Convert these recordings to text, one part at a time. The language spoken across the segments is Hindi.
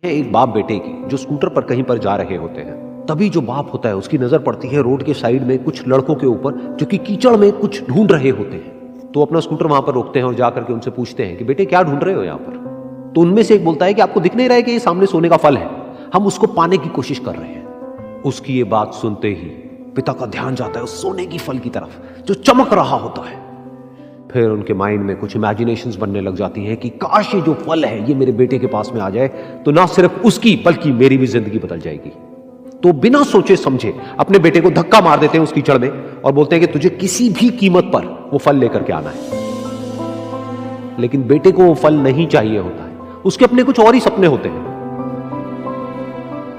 है एक बाप बेटे की जो स्कूटर पर कहीं पर जा रहे होते हैं। तभी जो बाप होता है उसकी नजर पड़ती है रोड के साइड में कुछ लड़कों के ऊपर जो कि कीचड़ में कुछ ढूंढ रहे होते हैं। तो अपना स्कूटर वहां पर रोकते हैं और जाकर के उनसे पूछते हैं कि बेटे क्या ढूंढ रहे हो यहाँ पर। तो उनमें से एक बोलता है कि आपको दिख नहीं रहा है कि ये सामने सोने का फल है, हम उसको पाने की कोशिश कर रहे हैं। उसकी ये बात सुनते ही पिता का ध्यान जाता है उस सोने की फल की तरफ जो चमक रहा होता है। फिर उनके माइंड में कुछ इमेजिनेशंस बनने लग जाती हैं कि काश ये जो फल है ये मेरे बेटे के पास में आ जाए तो ना सिर्फ उसकी बल्कि मेरी भी जिंदगी बदल जाएगी। तो बिना सोचे समझे अपने बेटे को धक्का मार देते हैं उस कीचड़ में और बोलते हैं कि तुझे किसी भी कीमत पर वो फल लेकर के आना है। लेकिन बेटे को वो फल नहीं चाहिए होता है, उसके अपने कुछ और ही सपने होते हैं।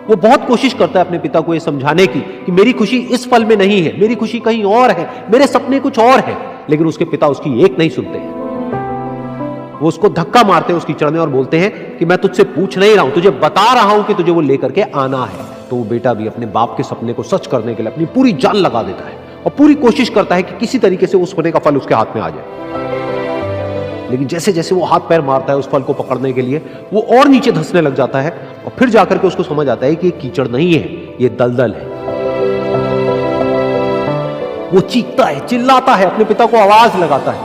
वो बहुत कोशिश करता है अपने पिता को ये समझाने की कि मेरी खुशी इस फल में नहीं है, मेरी खुशी कहीं और है, मेरे सपने कुछ और है। लेकिन उसके पिता उसकी एक नहीं सुनते हैं। वो उसको धक्का मारते हैं उस कीचड़ में और बोलते हैं कि मैं तुझसे पूछ नहीं रहा हूं, तुझे बता रहा हूं कि तुझे वो लेकर के आना है। तो वो बेटा भी अपने बाप के सपने को सच करने के लिए अपनी पूरी जान लगा देता है और पूरी कोशिश करता है कि किसी तरीके से उस सोने का फल उसके हाथ में आ जाए। लेकिन जैसे जैसे वो हाथ पैर मारता है उस फल को पकड़ने के लिए वो और नीचे धंसने लग जाता है और फिर जाकर के उसको समझ आता है कि ये कीचड़ नहीं है, ये दलदल है। वो चीखता है, चिल्लाता है, अपने पिता को आवाज लगाता है,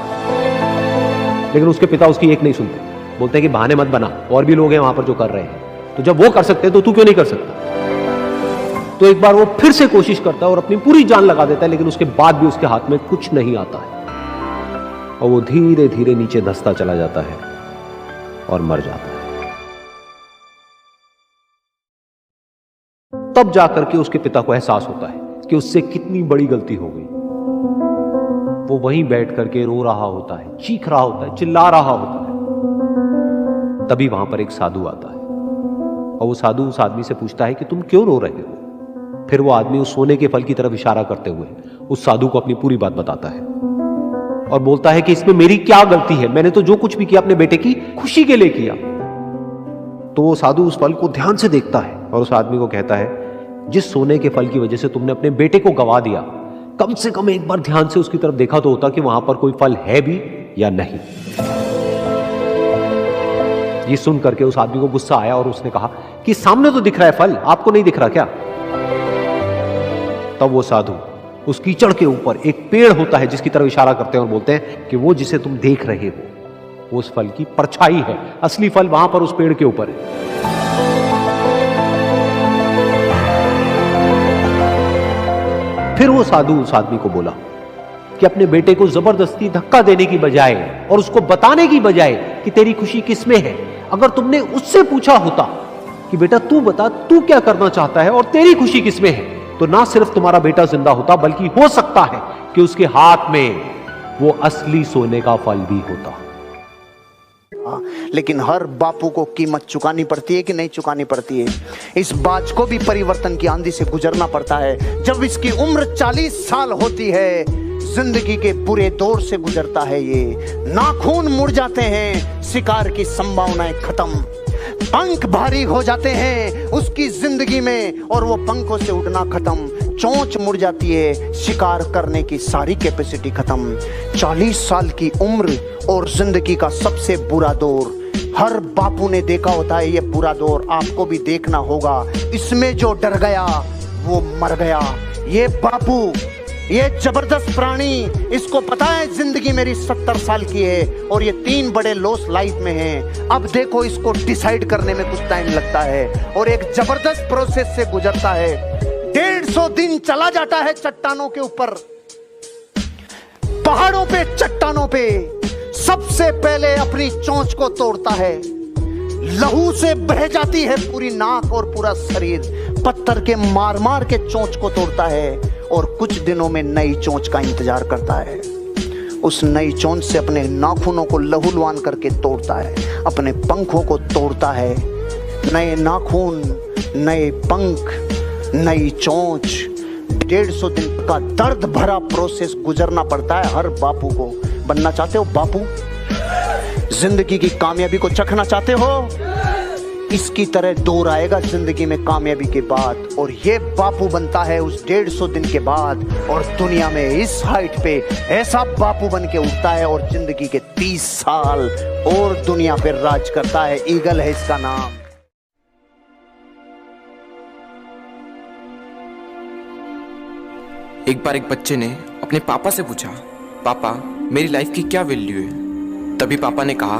लेकिन उसके पिता उसकी एक नहीं सुनते। बोलते हैं कि बहाने मत बना, और भी लोग हैं वहां पर जो कर रहे हैं, तो जब वो कर सकते हैं तो तू क्यों नहीं कर सकता। तो एक बार वो फिर से कोशिश करता है और अपनी पूरी जान लगा देता है, लेकिन उसके बाद भी उसके हाथ में कुछ नहीं आता है और वो धीरे धीरे नीचे धंसता चला जाता है और मर जाता है। तब जाकर के उसके पिता को एहसास होता है कि उससे कितनी बड़ी गलती हो गई। वो वहीं बैठ करके रो रहा होता है, चीख रहा होता है, चिल्ला रहा होता है। तभी वहां पर एक साधु आता है और वो साधु उस आदमी से पूछता है कि तुम क्यों रो रहे हो। फिर वो आदमी उस सोने के फल की तरफ इशारा करते हुए उस साधु को अपनी पूरी बात बताता है और बोलता है कि इसमें मेरी क्या गलती है, मैंने तो जो कुछ भी किया अपने बेटे की खुशी के लिए किया। तो वो साधु उस फल को ध्यान से देखता है और उस आदमी को कहता है जिस सोने के फल की वजह से तुमने अपने बेटे को गवा दिया, कम से कम एक बार ध्यान से उसकी तरफ देखा तो होता कि वहां पर कोई फल है भी या नहीं। ये सुन करके उस आदमी को गुस्सा आया और उसने कहा कि सामने तो दिख रहा है फल, आपको नहीं दिख रहा क्या। तब वो साधु उस कीचड़ के ऊपर एक पेड़ होता है जिसकी तरफ इशारा करते हैं और बोलते हैं कि वो जिसे तुम देख रहे हो वो उस फल की परछाई है, असली फल वहां पर उस पेड़ के ऊपर है। फिर वो साधु उस आदमी को बोला कि अपने बेटे को जबरदस्ती धक्का देने की बजाय और उसको बताने की बजाय कि तेरी खुशी किसमें है, अगर तुमने उससे पूछा होता कि बेटा तू बता तू क्या करना चाहता है और तेरी खुशी किसमें है, तो ना सिर्फ तुम्हारा बेटा जिंदा होता बल्कि हो सकता है कि उसके हाथ में वो असली सोने का फल भी होता। लेकिन हर बापू को कीमत चुकानी पड़ती है कि नहीं चुकानी पड़ती है। इस बाज को भी परिवर्तन की आंधी से गुजरना पड़ता है। जब इसकी उम्र 40 साल होती है, जिंदगी के बुरे दौर से गुजरता है ये। नाखून मुड़ जाते हैं, शिकार की संभावनाएं खत्म, पंख भारी हो जाते हैं उसकी जिंदगी में और वो पंखों से उड़ना खत्म, चोंच मुड़ जाती है, शिकार करने की सारी कैपेसिटी खत्म। 40 साल की उम्र और जिंदगी का सबसे बुरा दौर हर बापू ने देखा होता है। ये बुरा दौर आपको भी देखना होगा। इसमें जो डर गया वो मर गया। ये बापू, ये जबरदस्त प्राणी, इसको पता है जिंदगी मेरी 70 साल की है और ये 3 बड़े लॉस लाइफ में हैं। अब देखो इसको डिसाइड करने में कुछ टाइम लगता है और एक जबरदस्त प्रोसेस से गुजरता है। 150 दिन चला जाता है चट्टानों के ऊपर, पहाड़ों पे, चट्टानों पे। सबसे पहले अपनी चोंच को तोड़ता है, लहू से बह जाती है पूरी नाक और पूरा शरीर। पत्थर के मार मार के चोंच को तोड़ता है और कुछ दिनों में नई चोंच का इंतजार करता है। उस नई चोंच से अपने नाखूनों को लहूलुहान करके तोड़ता है, अपने पंखों को तोड़ता है। नए नाखून, नए पंख, नई चोंच, 150 दिन का दर्द भरा प्रोसेस गुजरना पड़ता है हर बापू को। बनना चाहते हो बापू? जिंदगी की कामयाबी को चखना चाहते हो? इसकी तरह दौर आएगा जिंदगी में कामयाबी के बाद और ये बापू बनता है उस 150 दिन के बाद और दुनिया में इस हाइट पे ऐसा बापू बन के उठता है और जिंदगी के 30 साल और दुनिया पे राज करता है। ईगल है इसका नाम। एक बार एक बच्चे ने अपने पापा से पूछा, पापा मेरी लाइफ की क्या वैल्यू है? तभी पापा ने कहा,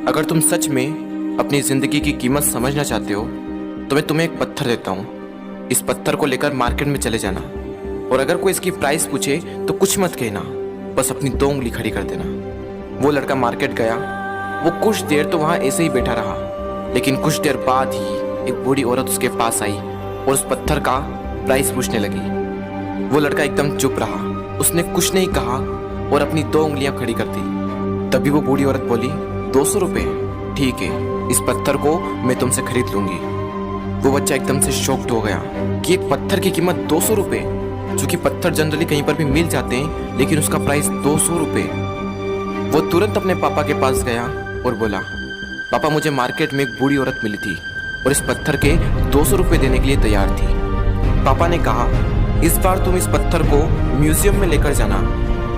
अगर तुम सच में अपनी जिंदगी की कीमत समझना चाहते हो तो मैं तुम्हें एक पत्थर देता हूँ। इस पत्थर को लेकर मार्केट में चले जाना और अगर कोई इसकी प्राइस पूछे तो कुछ मत कहना, बस अपनी 2 उंगली खड़ी कर देना। वो लड़का मार्केट गया। वो कुछ देर तो वहाँ ऐसे ही बैठा रहा, लेकिन कुछ देर बाद ही एक बूढ़ी औरत उसके पास आई और उस पत्थर का प्राइस पूछने लगी। वो लड़का एकदम चुप रहा, उसने कुछ नहीं कहा और अपनी 2 उंगलियां खड़ी कर दी। तभी वो बूढ़ी औरत बोली, 200 रुपये? ठीक है, इस पत्थर को मैं तुमसे खरीद लूंगी। वो बच्चा एकदम से शॉक्ड हो गया कि एक पत्थर की कीमत 200 रुपये, जो कि पत्थर जनरली कहीं पर भी मिल जाते हैं, लेकिन उसका प्राइस 200 रुपये। वो तुरंत अपने पापा के पास गया और बोला, पापा मुझे मार्केट में एक बूढ़ी औरत मिली थी और इस पत्थर के 200 रुपये देने के लिए तैयार थी। पापा ने कहा, इस बार तुम इस पत्थर को म्यूजियम में लेकर जाना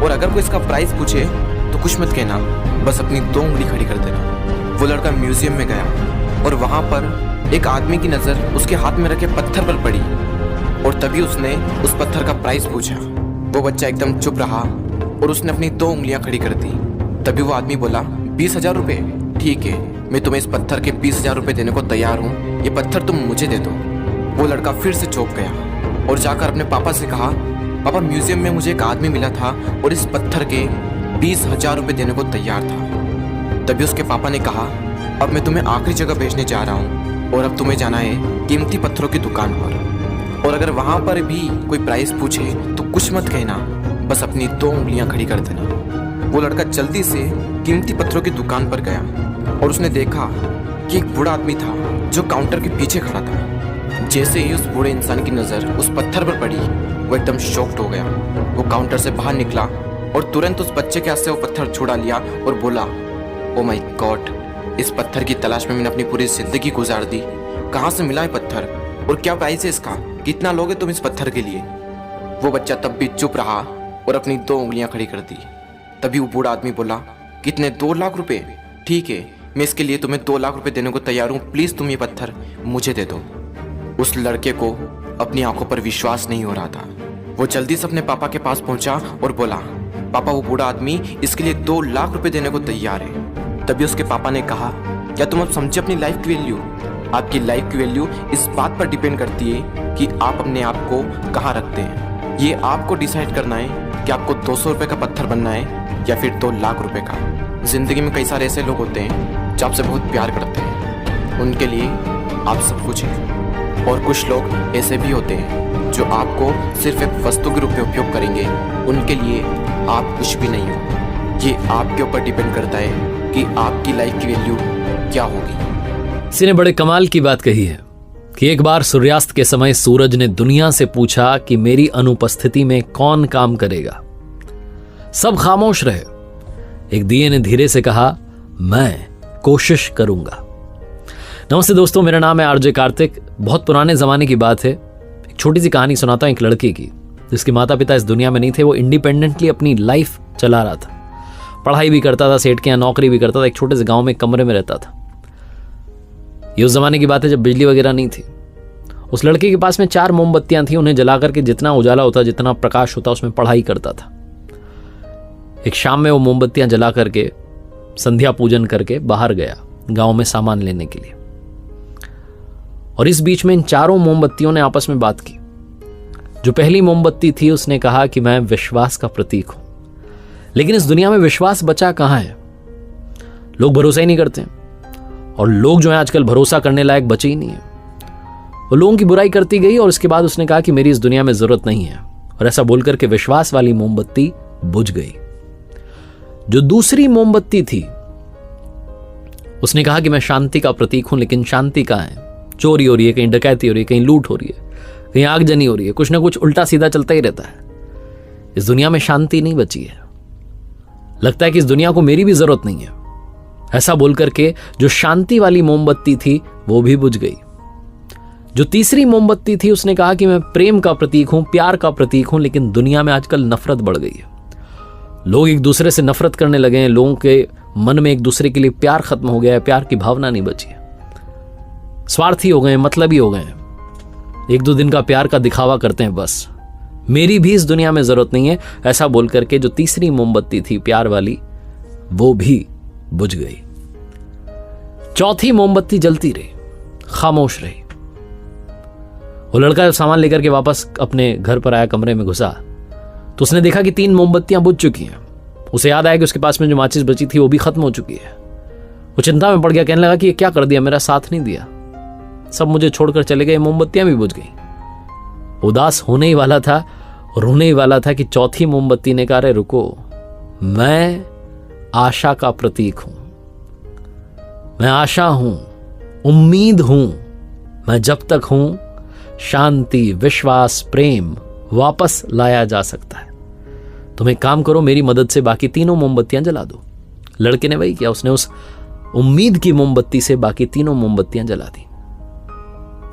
और अगर कोई इसका प्राइस पूछे तो कुछ मत कहना, बस अपनी 2 उंगली खड़ी कर देना। वो लड़का म्यूजियम में गया और वहाँ पर एक आदमी की नज़र उसके हाथ में रखे पत्थर पर पड़ी और तभी उसने उस पत्थर का प्राइस पूछा। वो बच्चा एकदम चुप रहा और उसने अपनी 2 उंगलियां खड़ी कर दी। तभी वो आदमी बोला, 20,000 रुपये? ठीक है, मैं तुम्हें इस पत्थर के 20,000 रुपये देने को तैयार हूँ, ये पत्थर तुम मुझे दे दो। वो लड़का फिर से चौंक गया और जाकर अपने पापा से कहा, पापा म्यूजियम में मुझे एक आदमी मिला था और इस पत्थर के 20,000 रुपये देने को तैयार था। तभी उसके पापा ने कहा, अब मैं तुम्हें आखिरी जगह भेजने जा रहा हूँ और अब तुम्हें जाना है कीमती पत्थरों की दुकान पर और अगर वहाँ पर भी कोई प्राइस पूछे तो कुछ मत कहना, बस अपनी 2 उंगलियां खड़ी कर देना। वो लड़का जल्दी से कीमती पत्थरों की दुकान पर गया और उसने देखा कि एक बूढ़ा आदमी था जो काउंटर के पीछे खड़ा था। जैसे ही उस बूढ़े इंसान की नज़र उस पत्थर पर पड़ी, वो एकदम शॉक्ड हो गया। वो काउंटर से बाहर निकला और तुरंत उस बच्चे के हाथ से वो पत्थर छुड़ा लिया और बोला, ओ माय गॉड, इस पत्थर की तलाश में मैंने अपनी पूरी जिंदगी गुजार दी। कहाँ से मिला है पत्थर और क्या प्राइस है इसका? कितना लोगे तुम इस पत्थर के लिए? वो बच्चा तब भी चुप रहा और अपनी 2 उंगलियां खड़ी कर दी। तभी वो बूढ़ा आदमी बोला, कितने? 2 लाख रुपए? ठीक है, मैं इसके लिए तुम्हें 2 लाख रुपए देने को तैयार हूँ, प्लीज़ तुम ये पत्थर मुझे दे दो। उस लड़के को अपनी आंखों पर विश्वास नहीं हो रहा था। वो जल्दी से अपने पापा के पास पहुंचा और बोला, पापा वो बूढ़ा आदमी इसके लिए 2 लाख रुपए देने को तैयार है। तभी उसके पापा ने कहा, क्या तुम अब समझे अपनी लाइफ की वैल्यू? आपकी लाइफ की वैल्यू इस बात पर डिपेंड करती है कि आप अपने आप को कहाँ रखते हैं। ये आपको डिसाइड करना है कि आपको 200 रुपये का पत्थर बनना है या फिर 2 लाख रुपए का। जिंदगी में कई सारे ऐसे लोग होते हैं जो आपसे बहुत प्यार करते हैं, उनके लिए आप सब कुछ हैं, और कुछ लोग ऐसे भी होते हैं जो आपको सिर्फ एक वस्तु के रूप में उपयोग करेंगे, उनके लिए आप कुछ भी नहीं हो। ये आपके ऊपर डिपेंड करता है कि आपकी लाइफ की वैल्यू क्या होगी। किसी ने बड़े कमाल की बात कही है कि एक बार सूर्यास्त के समय सूरज ने दुनिया से पूछा कि मेरी अनुपस्थिति में कौन काम करेगा। सब खामोश रहे। एक दिए ने धीरे से कहा, मैं कोशिश करूंगा। नमस्ते दोस्तों, मेरा नाम है आरजे कार्तिक। बहुत पुराने ज़माने की बात है। एक छोटी सी कहानी सुनाता हूँ एक लड़के की जिसके माता पिता इस दुनिया में नहीं थे। वो इंडिपेंडेंटली अपनी लाइफ चला रहा था, पढ़ाई भी करता था, सेठ के यहाँ नौकरी भी करता था, एक छोटे से गांव में कमरे में रहता था। ये उस ज़माने की बात है जब बिजली वगैरह नहीं थी। उस लड़के के पास में 4 मोमबत्तियाँ थी। उन्हें जला करके जितना उजाला होता, जितना प्रकाश होता, उसमें पढ़ाई करता था। एक शाम में वो मोमबत्तियाँ जला करके संध्या पूजन करके बाहर गया गाँव में सामान लेने के लिए। और इस बीच में इन 4 मोमबत्तियों ने आपस में बात की। जो पहली मोमबत्ती थी उसने कहा कि मैं विश्वास का प्रतीक हूं, लेकिन इस दुनिया में विश्वास बचा कहां है? लोग भरोसा ही नहीं करते और लोग जो है आजकल भरोसा करने लायक बचे ही नहीं है। वो लोगों की बुराई करती गई और उसके बाद उसने कहा कि मेरी इस दुनिया में जरूरत नहीं है, और ऐसा बोलकर के विश्वास वाली मोमबत्ती बुझ गई। जो दूसरी मोमबत्ती थी उसने कहा कि मैं शांति का प्रतीक हूं, लेकिन शांति कहां है? चोरी हो रही है, कहीं डकैती हो रही है, कहीं लूट हो रही है, कहीं आगजनी हो रही है, कुछ ना कुछ उल्टा सीधा चलता ही रहता है। इस दुनिया में शांति नहीं बची है। लगता है कि इस दुनिया को मेरी भी जरूरत नहीं है। ऐसा बोल करके जो शांति वाली मोमबत्ती थी वो भी बुझ गई। जो तीसरी मोमबत्ती थी उसने कहा कि मैं प्रेम का प्रतीक हूं, प्यार का प्रतीक हूं, लेकिन दुनिया में आजकल नफरत बढ़ गई है। लोग एक दूसरे से नफरत करने लगे हैं। लोगों के मन में एक दूसरे के लिए प्यार खत्म हो गया है, प्यार की भावना नहीं बची है। स्वार्थी हो गए हैं, मतलबी हो गए हैं। 1-2 दिन का प्यार का दिखावा करते हैं बस। मेरी भी इस दुनिया में जरूरत नहीं है। ऐसा बोल करके जो तीसरी मोमबत्ती थी प्यार वाली, वो भी बुझ गई। चौथी मोमबत्ती जलती रही, खामोश रही। वो लड़का जब सामान लेकर के वापस अपने घर पर आया, कमरे में घुसा, तो उसने देखा कि 3 मोमबत्तियां बुझ चुकी हैं। उसे याद आया कि उसके पास में जो माचिस बची थी वो भी खत्म हो चुकी है। वो चिंता में पड़ गया, कहने लगा कि ये क्या कर दिया, मेरा साथ नहीं दिया, सब मुझे छोड़कर चले गए, मोमबत्तियां भी बुझ गई। उदास होने ही वाला था, रोने ही वाला था कि चौथी मोमबत्ती ने कहा, अरे रुको, मैं आशा का प्रतीक हूं, मैं आशा हूं, उम्मीद हूं। मैं जब तक हूं, शांति, विश्वास, प्रेम वापस लाया जा सकता है। तुम एक काम करो, मेरी मदद से बाकी तीनों मोमबत्तियां जला दो। लड़के ने वही किया, उसने उस उम्मीद की मोमबत्ती से बाकी तीनों मोमबत्तियां जला दी।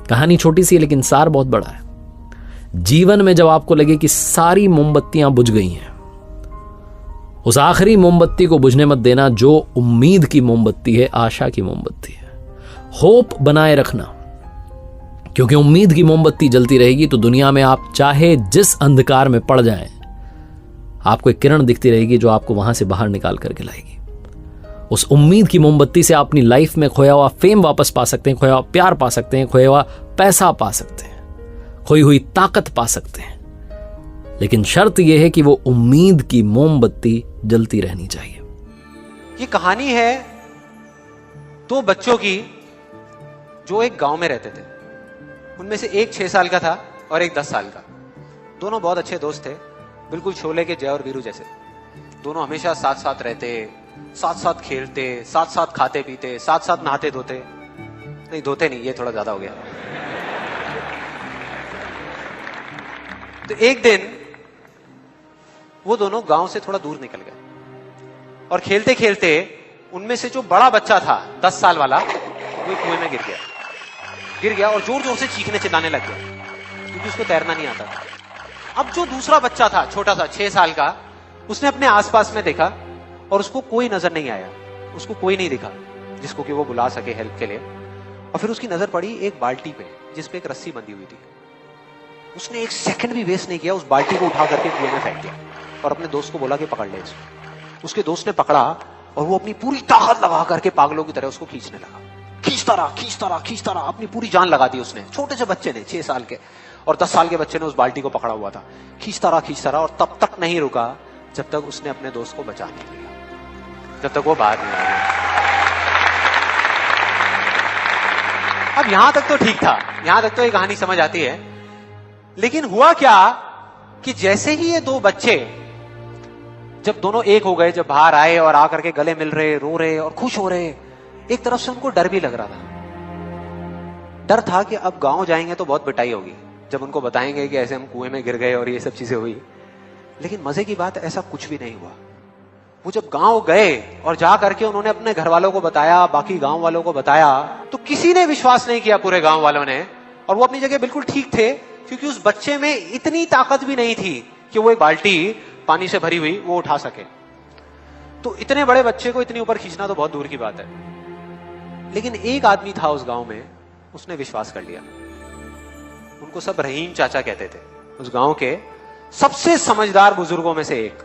कहानी छोटी सी है लेकिन सार बहुत बड़ा है। जीवन में जब आपको लगे कि सारी मोमबत्तियां बुझ गई हैं, उस आखिरी मोमबत्ती को बुझने मत देना जो उम्मीद की मोमबत्ती है, आशा की मोमबत्ती है। होप बनाए रखना, क्योंकि उम्मीद की मोमबत्ती जलती रहेगी तो दुनिया में आप चाहे जिस अंधकार में पड़ जाएं, आपको एक किरण दिखती रहेगी जो आपको वहां से बाहर निकाल करके लाएगी। उस उम्मीद की मोमबत्ती से आप अपनी लाइफ में खोया हुआ फेम वापस पा सकते हैं, खोया हुआ प्यार पा सकते हैं, खोया हुआ पैसा पा सकते हैं, खोई हुई ताकत पा सकते हैं। लेकिन शर्त यह है कि वो उम्मीद की मोमबत्ती जलती रहनी चाहिए। ये कहानी है 2 बच्चों की जो एक गांव में रहते थे। उनमें से एक 6 साल का था और एक 10 साल का। दोनों बहुत अच्छे दोस्त थे, बिल्कुल शोले के जय और वीरू जैसे। दोनों हमेशा साथ साथ रहते, साथ साथ खेलते, साथ साथ खाते पीते, साथ साथ नहाते धोते। नहीं, धोते नहीं, ये थोड़ा ज्यादा हो गया। तो एक दिन वो दोनों गांव से थोड़ा दूर निकल गए और खेलते खेलते उनमें से जो बड़ा बच्चा था 10 साल वाला, वो कुएं में गिर गया और जोर जोर से चीखने चिल्लाने लग गया क्योंकि उसको तैरना नहीं आता था। अब जो दूसरा बच्चा था, छोटा सा 6 साल का, उसने अपने आसपास में देखा और उसको कोई नजर नहीं आया, उसको कोई नहीं दिखा जिसको कि वो बुला सके हेल्प के लिए। और फिर उसकी नजर पड़ी एक बाल्टी पे जिसपे एक रस्सी बंधी हुई थी। उसने 1 सेकंड भी वेस्ट नहीं किया, उस बाल्टी को उठा करके कुएं में फेंक दिया और अपने दोस्त को बोला कि पकड़ ले इसको। उसके दोस्त ने पकड़ा और वो अपनी पूरी ताकत लगा करके पागलों की तरह उसको खींचने लगा। खींचता रहा, अपनी पूरी जान लगा दी उसने। छोटे से बच्चे ने, 6 साल के और 10 साल के बच्चे ने उस बाल्टी को पकड़ा हुआ था। खींचता रहा और तब तक नहीं रुका जब तक उसने अपने दोस्त को बचा नहीं लिया, जब तक वो बाहर नहीं आया। अब यहां तक तो ठीक था, यहां तक तो ये कहानी समझ आती है। लेकिन हुआ क्या कि जैसे ही ये 2 बच्चे जब दोनों एक हो गए, जब बाहर आए और आकर के गले मिल रहे, रो रहे और खुश हो रहे, एक तरफ से उनको डर भी लग रहा था। डर था कि अब गांव जाएंगे तो बहुत पिटाई होगी जब उनको बताएंगे कि ऐसे हम कुएं में गिर गए और ये सब चीजें हुई। लेकिन मजे की बात, ऐसा कुछ भी नहीं हुआ। वो जब गांव गए और जा करके उन्होंने अपने घर वालों को बताया, बाकी गांव वालों को बताया, तो किसी ने विश्वास नहीं किया, पूरे गांव वालों ने। और वो अपनी जगह बिल्कुल ठीक थे, क्योंकि उस बच्चे में इतनी ताकत भी नहीं थी कि वो एक बाल्टी पानी से भरी हुई वो उठा सके। तो इतने बड़े बच्चे को इतनी ऊपर खींचना तो बहुत दूर की बात है। लेकिन एक आदमी था उस गांव में, उसने विश्वास कर लिया। उनको सब रहीम चाचा कहते थे, उस गांव के सबसे समझदार बुजुर्गों में से एक।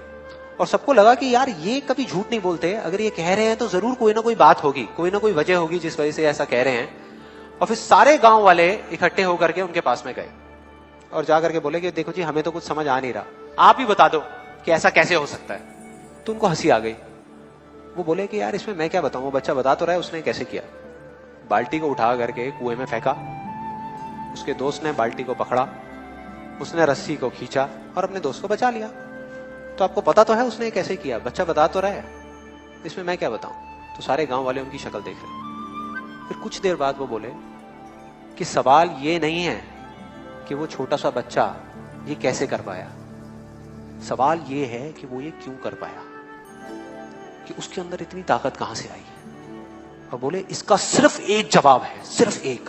और सबको लगा कि यार ये कभी झूठ नहीं बोलते, अगर ये कह रहे हैं तो जरूर कोई ना कोई बात होगी, कोई ना कोई वजह होगी जिस वजह से ऐसा कह रहे हैं। और फिर सारे गांव वाले इकट्ठे होकर के उनके पास में गए और जाकर के बोले कि देखो जी, हमें तो कुछ समझ आ नहीं रहा, आप ही बता दो कि ऐसा कैसे हो सकता है। तो उनको हंसी आ गई। वो बोले कि यार इसमें मैं क्या बताऊं, वो बच्चा बता तो रहा है उसने कैसे किया। बाल्टी को उठा करके कुएं में फेंका, उसके दोस्त ने बाल्टी को पकड़ा, उसने रस्सी को खींचा और अपने दोस्त को बचा लिया। तो आपको पता तो है उसने कैसे किया, बच्चा बता तो रहा है, इसमें मैं क्या बताऊं। तो सारे गांव वाले उनकी शक्ल देख रहे। फिर कुछ देर बाद वो बोले कि सवाल ये नहीं है कि वो छोटा सा बच्चा ये कैसे कर पाया, सवाल ये है कि वो ये क्यों कर पाया, कि उसके अंदर इतनी ताकत कहां से आई। और बोले इसका सिर्फ एक जवाब है, सिर्फ एक,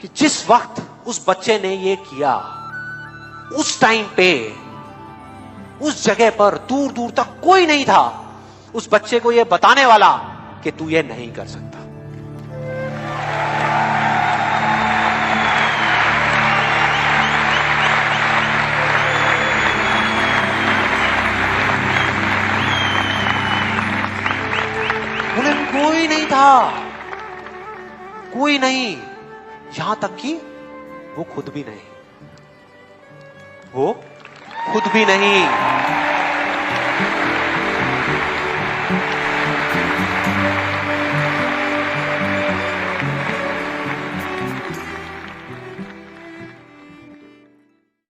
कि जिस वक्त उस बच्चे ने ये किया, उस टाइम पे उस जगह पर दूर दूर तक कोई नहीं था उस बच्चे को ये बताने वाला कि तू ये नहीं कर सकता। कोई नहीं था, कोई नहीं, यहां तक कि वो खुद भी नहीं, वो खुद भी नहीं।